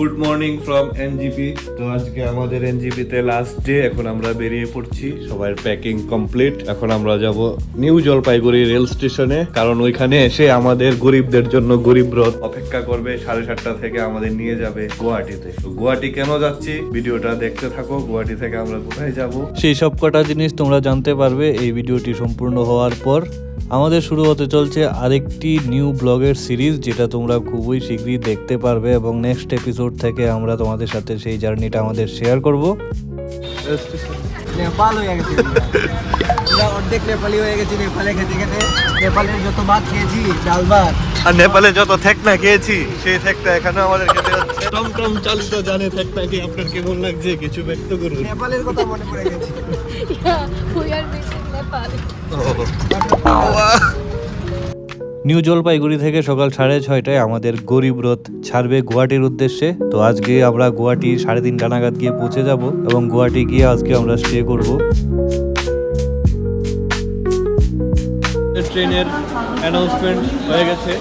Good morning from NJP. তো আজকে আমাদের এনজিপি তে লাস্ট ডে, এখন আমরা বেরিয়ে পড়ছি, সবার প্যাকিং কমপ্লিট। এখন আমরা যাব নিউ জলপাইগুড়ি রেল স্টেশনে, কারণ ওইখানে এসে আমাদের গরিবদের জন্য গরিব রথ অপেক্ষা করবে। 7:30 থেকে আমাদের নিয়ে যাবে গুয়াহাটিতে। তো গুয়াহাটি কেন যাচ্ছি ভিডিওটা দেখতে থাকো। গুয়াহাটি থেকে আমরা কোথায় যাব সেই সব কটা জিনিস তোমরা জানতে পারবে এই ভিডিওটি সম্পূর্ণ হওয়ার পর। আমাদের শুরু হতে চলছে আরেকটি নিউ ব্লগের সিরিজ, যেটা তোমরা খুবই শীঘ্রই দেখতে পারবে এবং নেক্সট এপিসোড থেকে আমরা তোমাদের সাথে সেই জার্নিটা আমাদের শেয়ার করব। নেপাল হয়ে গেছে, আমরা অর্ধেক নেপালি হয়ে গেছি। নেপালে খেতে খেতে নেপালের যত ভাত খেয়েছি, ডাল ভাত, আর নেপালে যত থেকনা খেয়েছি সেই থেকনা এখানে আমাদের খেতে হচ্ছে। টমটম চালিত জানে থেকনা কি আপনার কেমন লাগছে কিছু ব্যক্ত করুন। নেপালের কথা মনে পড়ে গেছে। নিউ জলপাইগুড়ি থেকে সকাল 6:30টায় আমাদের গরিব রথ ছাড়বে গুয়াহাটির উদ্দেশ্যে। তো আজকে আমরা গুয়াহাটি 3:30 নাগাদ গিয়ে পৌঁছে যাব এবং গুয়াহাটি গিয়ে আজকে আমরা স্টে করব। ট্রেনের অ্যানাউন্সমেন্ট হয়ে গেছে,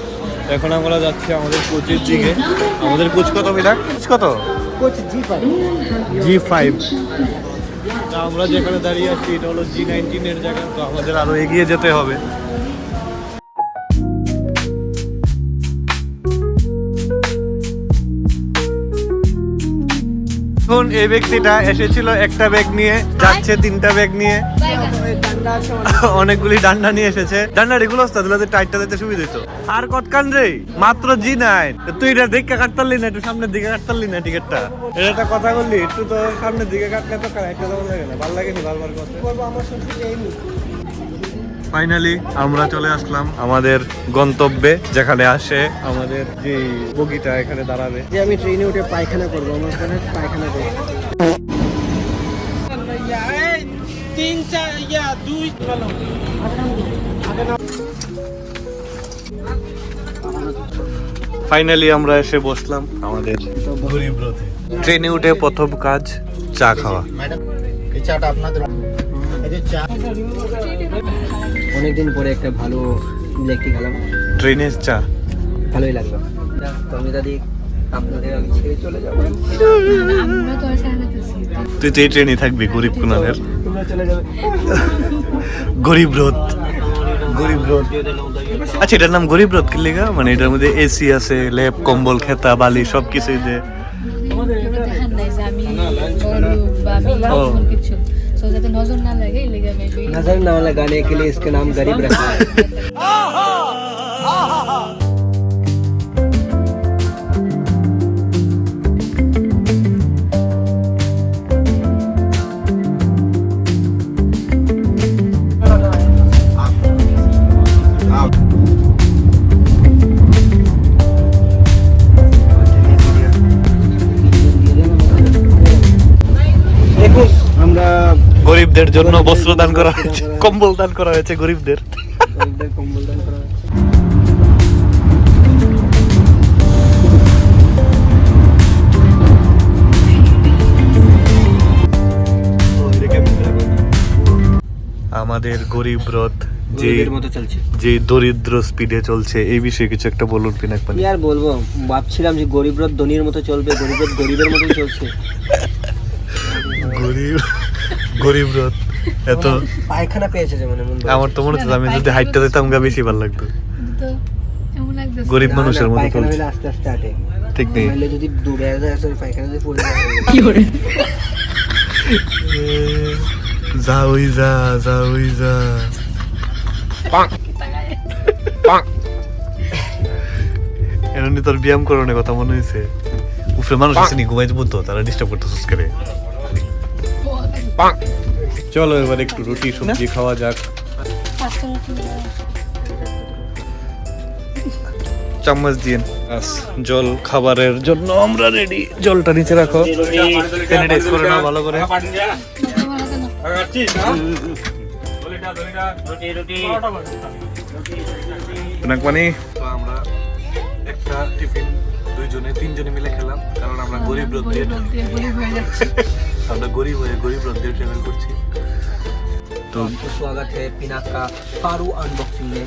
এখন আমরা যাচ্ছি আমাদের কোচের দিকে। আমাদের কোচ কত মিটার? কত? Coach G5। আমরা যেখানে দাঁড়িয়ে আছি এটা হলো G19 এর জায়গা, তো আমাদের আরো এগিয়ে যেতে হবে। এখন এই ব্যক্তিটা এসেছিল একটা ব্যাগ নিয়ে, যাচ্ছে 3টা ব্যাগ নিয়ে, অনেকগুলি ডান্ডা নিয়ে এসেছে। ডান্ডার এগুলো টাইটটা দিতে সুবিধা হতো। আর কতক্ষণ রে, মাত্র G9। তুই এটা দেখে কাটতারলি না, একটু সামনের দিকে কাটতারলি না টিকিটটা? এটা একটা কথা বললি, একটু তো সামনের দিকে কাটলে তো কারেক্ট লাগে না, ভালো লাগেনি বারবার কথা বলবো। আমার সংস্কৃতি এই ফাইনালি আমরা চলে আসলাম আমাদের গন্তব্যে, যেখানে আসে আমাদের যে বগিটা এখানে দাঁড়াবে। যে আমি ট্রেনে উঠে পায়খানা করবো, আমার ওখানে পায়খানা করবো। ফাইনালি আমরা এসে বসলাম আমাদের গরিব রথে। ট্রেনে উঠে প্রথম কাজ চা খাওয়া। এই চাটা আপনাদের, এই যে চা অনেকদিন পরে একটা ভালো ইলেকট্রিক খেলাম, ট্রেনের চা ভালোই লাগলো। তো আমি দাদি আপনাদের আমি ছেড়ে চলে যাবো। তুই তো এই ট্রেনে থাকবি, গরিব কুনাদের তোমরা চলে যাবে। গরিব রথ, গরিব রথ। আচ্ছা, এটার নাম গরিব রথ কি লেগা? মানে এটার মধ্যে এসি আছে, লেপ কম্বল খেতা বালি সবকিছুই দে। नजर ना लगाने के लिए इसका नाम गरीब रखा है। আমরা গরিবদের জন্য বস্ত্র দান করা হয়েছে, কম্বল দান করা হয়েছে গরিবদের। কম্বল দান করা হয়েছে। আমাদের গরিব রথ যে গরিবের মতো চলছে, যে দরিদ্র স্পিডে চলছে, এই বিষয়ে কিছু একটা বলুন পিনাক পানি। কি আর বলবো, ভাবছিলাম যে গরিব রথ ধনীর মতো চলবে, গরিব রথ গরিবের মতোই চলছে। গরিব গরিব রথ এত পায়খানা পেয়েছে যে মানে আমার তো মনে হচ্ছে আমি যদি হাইটটা দিতাম গা বেশি ভালো লাগতো। গরিব মানুষের মতো পায়খানা চলছে, হলে আস্তে আস্তে আটে। ঠিক নেই? নাহলে যদি দূরে যায় আসলে পায়খানা যদি পড়ে যায়। যা ওই যা, যা ওই যা। এমনি তোর ব্যায়াম করানোর কথা মনে হয়েছে। উপরে মানুষ আছে নি, ঘুমাইতে বুঝতো, তারা ডিস্টার্ব করতে সুস করে। চলো এবার একটু রুটি সবজি খাওয়া যাক। চামচ দিয়ে জল খাবারের জন্য আমরা রেডি। জলটা নিচে রাখো, স্যানিটাইজ করে নাও ভালো করে। মানে আমরা একটা টিফিন 2-3 মিলে খেলাম, কারণ আমরা গরিব রথ দিয়ে, আমরা গরিব হয়ে গরিব রথ দিয়ে ট্রাভেল করছি। तो स्वागत है पिनाक का पारू अनबॉक्सिंग में।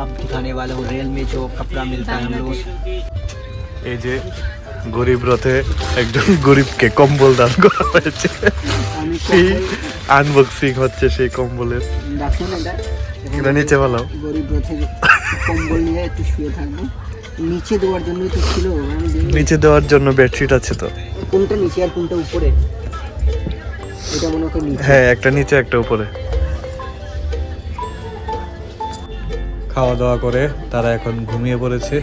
आप दिखाने वाले हो रेल में जो कपड़ा मिलता है हम लोग। এই যে গরিব রথে একজন গরিবকে কম্বল দান করা হয়েছে। আমি সেই আনবক্সিং হচ্ছে সেই কম্বলের। দেখুন এটা নিচে ভালো গরিব রথের কম্বল নিয়ে একটু শুয়ে থাকবো। নিচে দেওয়ার জন্যই তো ছিল, আমি দিইনি। নিচে দেওয়ার জন্য বেডশিট আছে তো। কোনটা নিচে আর কোনটা উপরে? এটা মনে হয় নিচে। হ্যাঁ, একটা নিচে একটা উপরে। খাওয়া দাওয়া করে তারা এখন ঘুমিয়ে পড়েছে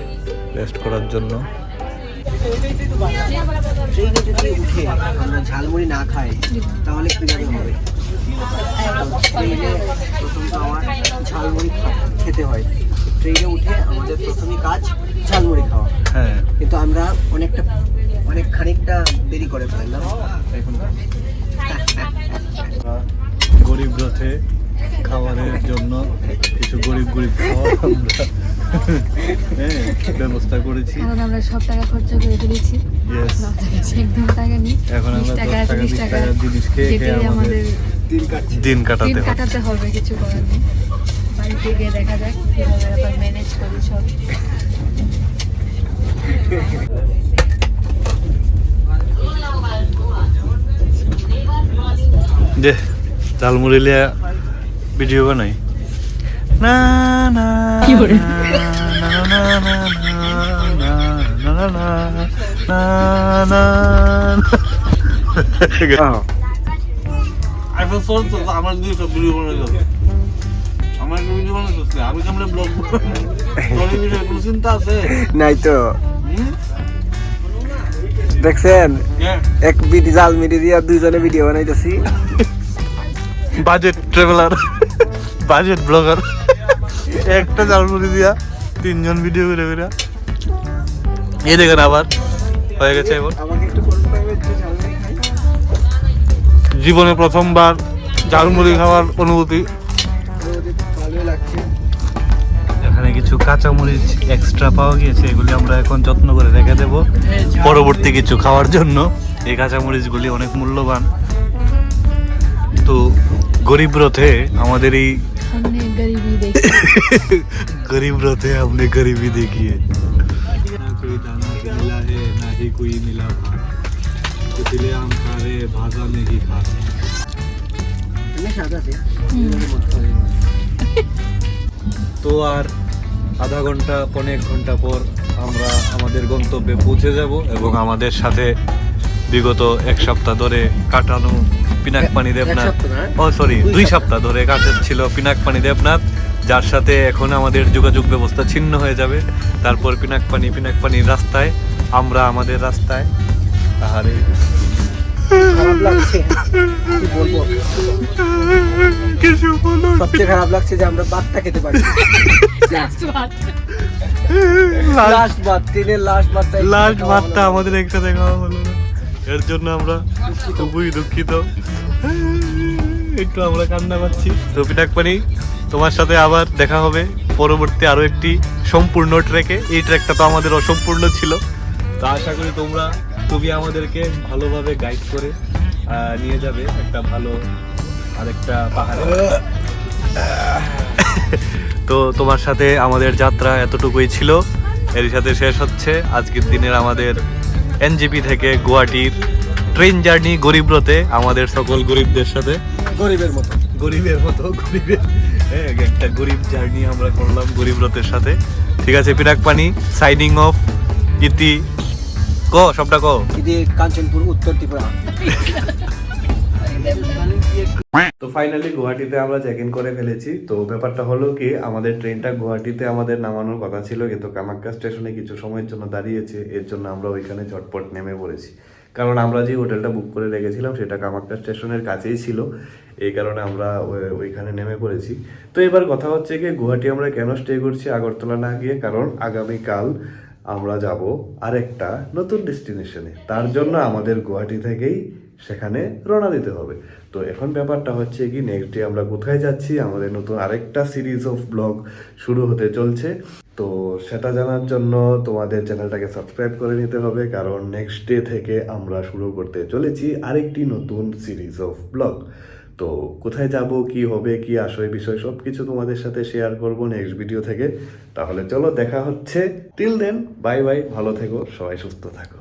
রেস্ট করার জন্য। ট্রেনে যদি উঠে আমরা ঝালমুড়ি না খাই তাহলে কিভাবে হবে? ট্রেনে প্রথম তো আমার ঝালমুড়ি খেতে হয়। ট্রেনে উঠে আমাদের প্রথমে কাজ ঝালমুড়ি খাওয়া, হ্যাঁ, কিন্তু আমরা অনেক খানিকটা দেরি করে ফেললাম। এখন গরিব রথে খাবারের জন্য কিছু গরিব খাবার আমরা ব্যবস্থা করেছি। কারণ আমরা সব টাকা খরচা করে ফেলেছি। Yes. আমাদের কাছে একদম টাকা নেই। এখন আমরা 20 টাকা 10 টাকা 30 20 টাকা টাকার জিনিস খেয়ে খেয়ে যেটাই আমাদের আমাদের দিন কাটছে। দিন কাটাতে দিন হবে। কাটাতে হবে, কিছু করার নেই। বাড়িতে গিয়ে দেখা যাক কিভাবে আবার ম্যানেজ করি সব। দে ঝালমুড়ি লিয়া ভিডিও বানাই। না না কি করে? না না না না না না না না এখন চলতো আমার দিয়ে সব ভিডিও বানাই যাবে। আমার একটা ভিডিও বানাই যাচ্ছে, আমি কেমন ব্লগ বানাই ভিডিও কোনো চিন্তা আছে? নাই তো হুম? দেখছেন, হ্যাঁ। এক জাল মিডি দিয়ে দুইজনে ভিডিও বানাইতেছি। বাজেট ট্রাভেলার, বাজেট ব্লগার, একটা ঝালমুড়ি দিয়া 3 জন ভিডিও করে করে এই দেখেন আবার হয়ে গেছে। এবার আমাকে একটু বলুন ভাই, একটু ঝালমুড়ি খাই। জীবনে প্রথমবার ঝালমুড়ি খাওয়ার অনুভূতি। ভালোই লাগছে। এখানে কিছু কাঁচামরিচ এক্সট্রা পাওয়া গিয়েছে, এগুলি আমরা এখন যত্ন করে রেখে দেব পরবর্তী কিছু খাওয়ার জন্য। এই কাঁচামরিচগুলি অনেক মূল্যবান। তো গরিব রথে আমাদের এই हमने गरीबी देखी। गरीब रहते हैं हमने गरीबी देखी है। ना कोई दाना मिला है ना ही कोई मिला भात, इसलिए हम खा रहे हैं भाजा में ही खा रहे हैं। এখানে স্বাদ আছে। তো আর আধা ঘন্টা 1.5 ঘন্টা পর আমরা আমাদের গন্তব্যে পৌঁছে যাব এবং আমাদের সাথে বিগত 1 সপ্তাহ ধরে কাটানো পিনাকপানি দেবনাথ, এক সপ্তাহ না? ও সরি 2 সপ্তাহ ধরে কাটাচ্ছিল পিনাকপানি দেবনাথ, যার সাথে এখন আমাদের যোগাযোগ ব্যবস্থা ছিন্ন হয়ে যাবে। তারপর পিনাকপানির রাস্তায়, আমরা আমাদের রাস্তায়। আহারে খারাপ লাগছে, কি বলবো? কিছু বলো। সবচেয়ে খারাপ লাগছে যে আমরা ভাতটা খেতে পারি। লাস্ট ভাত, ট্রেনের লাস্ট ভাতটা লাস্ট ভাতটা আমাদের একসাথে খাওয়া হলো না, এর জন্য আমরা খুবই দুঃখিত। একটু আমরা কান্না পাচ্ছি। তো পিনাকপানি, তোমার সাথে আবার দেখা হবে পরবর্তী আরো একটি সম্পূর্ণ ট্রেকে। এই ট্রেকটা তো আমাদের অসম্পূর্ণ ছিল, তো আশা করি তোমরা খুবই আমাদেরকে ভালোভাবে গাইড করে নিয়ে যাবে একটা ভালো আরেকটা পাহাড়ে। তো তোমার সাথে আমাদের যাত্রা এতটুকুই ছিল, এর সাথে শেষ হচ্ছে আজকের দিনের আমাদের এনজেপি থেকে গুয়াহাটির ট্রেন জার্নি গরিব রথে আমাদের সকল গরিবদের সাথে। গরিবের মতো হ্যাঁ, একটা গরিব জার্নি আমরা করলাম গরিব রথের সাথে। ঠিক আছে পিনাকপানি, সাইনিং অফ। ইতি ক সবটা ক। এদিকে কাঞ্চনপুর, উত্তর ত্রিপুরা। তো ফাইনালি গুয়াহাটিতে আমরা চেক ইন করে ফেলেছি। তো ব্যাপারটা হলো কি, আমাদের ট্রেনটা গুয়াহাটিতে আমাদের নামানোর কথা ছিল, কিন্তু কামাখ্যা স্টেশনে কিছু সময়ের জন্য দাঁড়িয়েছে, এর জন্য আমরা ওইখানে ঝটপট নেমে পড়েছি। কারণ আমরা যে হোটেলটা বুক করে রেখেছিলাম সেটা কামাখ্যা স্টেশনের কাছেই ছিল, এই কারণে আমরা ওইখানে নেমে পড়েছি। তো এবার কথা হচ্ছে কি, গুয়াহাটি আমরা কেন স্টে করছি আগরতলা না গিয়ে, কারণ আগামীকাল আমরা যাব আরেকটা নতুন ডেস্টিনেশনে। তার জন্য আমাদের গুয়াহাটি থেকেই সেখানে রওনা দিতে হবে। তো এখন ব্যাপারটা হচ্ছে কি, নেক্সট ডে আমরা কোথায় যাচ্ছি, আমাদের নতুন আরেকটা সিরিজ অফ ব্লগ শুরু হতে চলছে। তো সেটা জানার জন্য তোমাদের চ্যানেলটাকে সাবস্ক্রাইব করে নিতে হবে, কারণ নেক্সট ডে থেকে আমরা শুরু করতে চলেছি আরেকটি নতুন সিরিজ অফ ব্লগ। তো কোথায় যাব, কি হবে, কি আসলে বিষয় সব কিছু তোমাদের সাথে শেয়ার করব নেক্সট ভিডিও থেকে। তাহলে চলো দেখা হচ্ছে, টিল দেন বাই বাই, ভালো থেকো, সবাই সুস্থ থাকো।